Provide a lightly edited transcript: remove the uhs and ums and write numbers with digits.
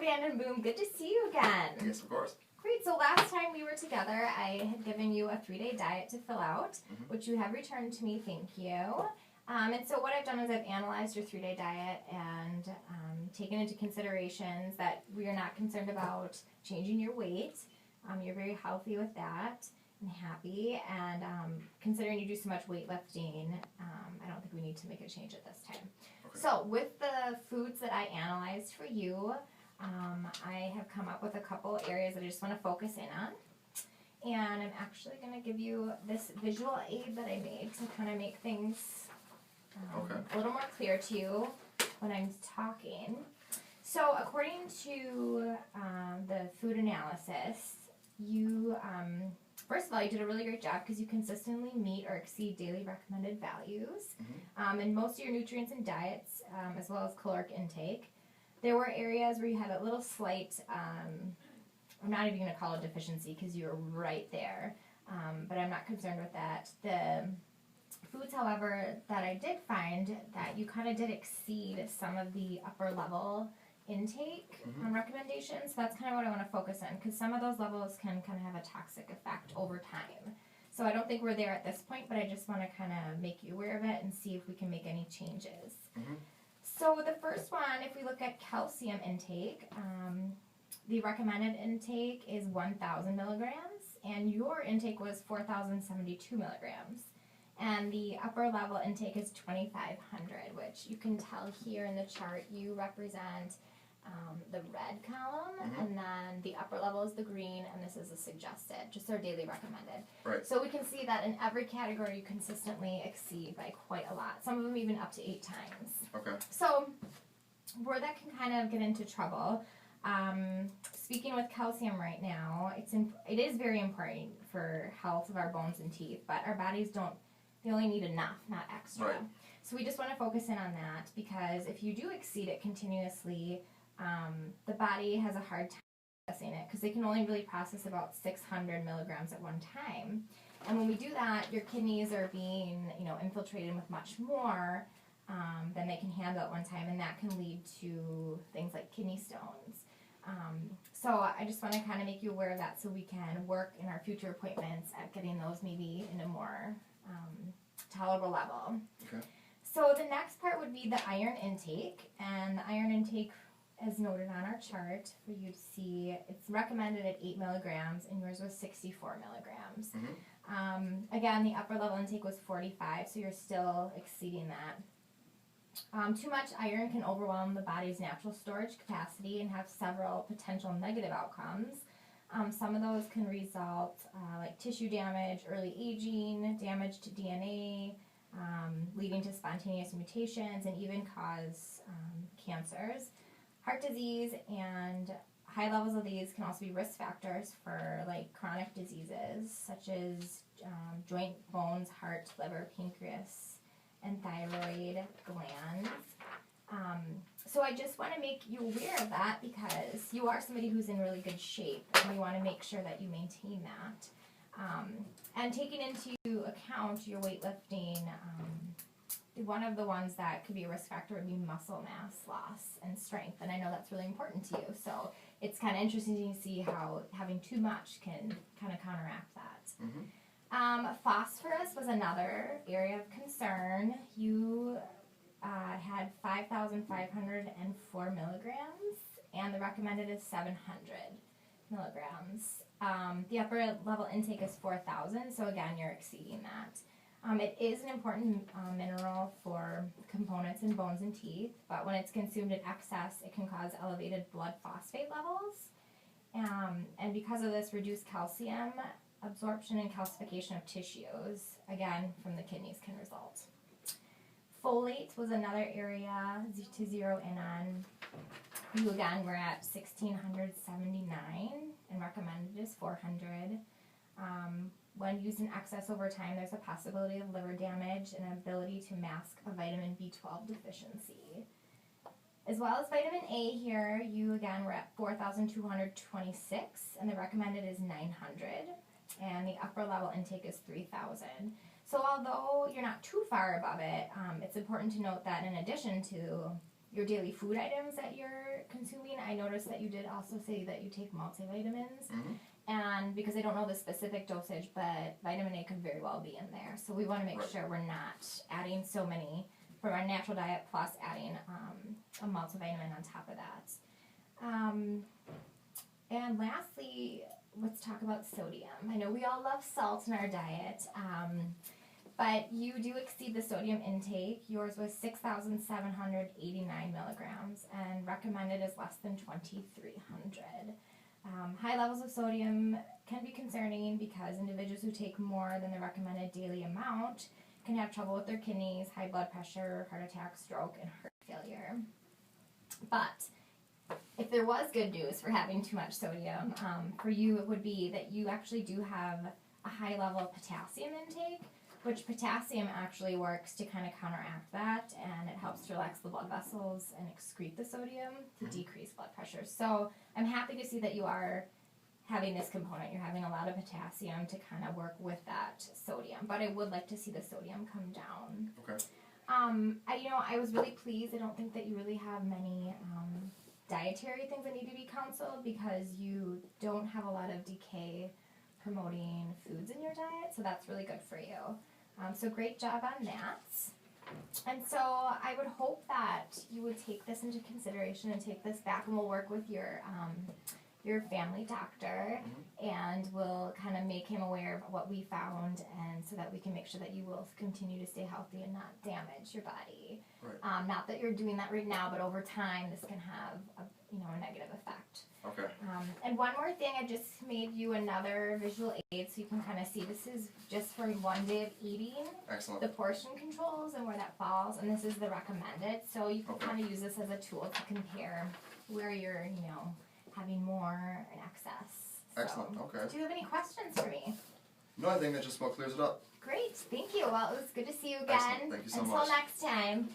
Van and Boom. Good to see you again. Yes, of course. Great. So last time we were together, I had given you a 3-day diet to fill out, which you have returned to me. Thank you. And so what I've done is I've analyzed your 3-day diet and taken into considerations that we are not concerned about changing your weight. You're very healthy with that and happy. And considering you do so much weightlifting, I don't think we need to make a change at this time. Okay. So with the foods that I analyzed for you, I have come up with a couple areas that I just want to focus in on. And I'm actually going to give you this visual aid that I made to kind of make things a little more clear to you when I'm talking. So according to the food analysis, you, first of all, you did a really great job because you consistently meet or exceed daily recommended values in most of your nutrients and diets, as well as caloric intake. There were areas where you had a little slight, I'm not even going to call it deficiency because you were right there, but I'm not concerned with that. The foods, however, that I did find that you kind of did exceed some of the upper level intake recommendations. So that's kind of what I want to focus on because some of those levels can kind of have a toxic effect over time. So I don't think we're there at this point, but I just want to kind of make you aware of it and see if we can make any changes. So the first one, if we look at calcium intake, the recommended intake is 1,000 milligrams, and your intake was 4,072 milligrams. And the upper level intake is 2,500, which you can tell here in the chart you represent the red column, and then the upper level is the green, and this is the suggested, just our daily recommended. Right. So we can see that in every category you consistently exceed by quite a lot, some of them even up to 8 times. Okay. So where that can kind of get into trouble, speaking with calcium right now, it is very important for health of our bones and teeth, but our bodies they only need enough, not extra. Right. So we just want to focus in on that because if you do exceed it continuously, the body has a hard time processing it because they can only really process about 600 milligrams at one time. And when we do that, your kidneys are being, infiltrated with much more than they can handle at one time, and that can lead to things like kidney stones. So I just want to kind of make you aware of that so we can work in our future appointments at getting those maybe in a more tolerable level. Okay. So the next part would be the iron intake, and the iron intake, as noted on our chart for you to see, it's recommended at 8 milligrams, and yours was 64 milligrams. Again, the upper level intake was 45, so you're still exceeding that. Too much iron can overwhelm the body's natural storage capacity and have several potential negative outcomes. Some of those can result like tissue damage, early aging, damage to DNA, leading to spontaneous mutations, and even cause cancers. Heart disease and high levels of these can also be risk factors for like chronic diseases such as joint, bones, heart, liver, pancreas, and thyroid glands. So I just want to make you aware of that because you are somebody who's in really good shape, and we want to make sure that you maintain that. And taking into account your weightlifting, one of the ones that could be a risk factor would be muscle mass loss and strength, and I know that's really important to you. So it's kind of interesting to see how having too much can kind of counteract that. Phosphorus was another area of concern. You had 5,504 milligrams, and the recommended is 700 milligrams. The upper level intake is 4,000, so again, you're exceeding that. It is an important mineral for components in bones and teeth, but when it's consumed in excess, it can cause elevated blood phosphate levels. And because of this, reduced calcium absorption and calcification of tissues, again, from the kidneys can result. Folate was another area to zero in on. You, again, were at 1,679, and recommended is 400. When used in excess over time, there's a possibility of liver damage and an ability to mask a vitamin B12 deficiency. As well as vitamin A here, you again were at 4,226, and the recommended is 900, and the upper level intake is 3,000. So although you're not too far above it, it's important to note that in addition to your daily food items that you're consuming, I noticed that you did also say that you take multivitamins. Mm-hmm. And because I don't know the specific dosage, but vitamin A could very well be in there. So we want to make sure we're not adding so many from our natural diet plus adding a multivitamin on top of that. And lastly, let's talk about sodium. I know we all love salt in our diet, but you do exceed the sodium intake. Yours was 6,789 milligrams, and recommended is less than 2,300. High levels of sodium can be concerning because individuals who take more than the recommended daily amount can have trouble with their kidneys, high blood pressure, heart attack, stroke, and heart failure. But if there was good news for having too much sodium, for you it would be that you actually do have a high level of potassium intake, which potassium actually works to kind of counteract that, and it helps to relax the blood vessels and excrete the sodium to decrease blood pressure. So I'm happy to see that you are having this component. You're having a lot of potassium to kind of work with that sodium, but I would like to see the sodium come down. Okay. I was really pleased. I don't think that you really have many dietary things that need to be counseled because you don't have a lot of decay promoting foods in your diet, so that's really good for you. So great job on that. And so I would hope that you would take this into consideration and take this back, and we'll work with your family doctor, and we'll kind of make him aware of what we found, and so that we can make sure that you will continue to stay healthy and not damage your body. Right. Not that you're doing that right now, but over time this can have a negative effect. Okay. And one more thing, I just made you another visual aid so you can kind of see. This is just from 1 day of eating. Excellent. The portion controls and where that falls, and this is the recommended. So you can kind of use this as a tool to compare where you're, having more in excess. Excellent. So, Okay. do you have any questions for me? No, I think that just about clears it up. Great. Thank you. Well, it was good to see you again. Excellent. Thank you so much. Until next time.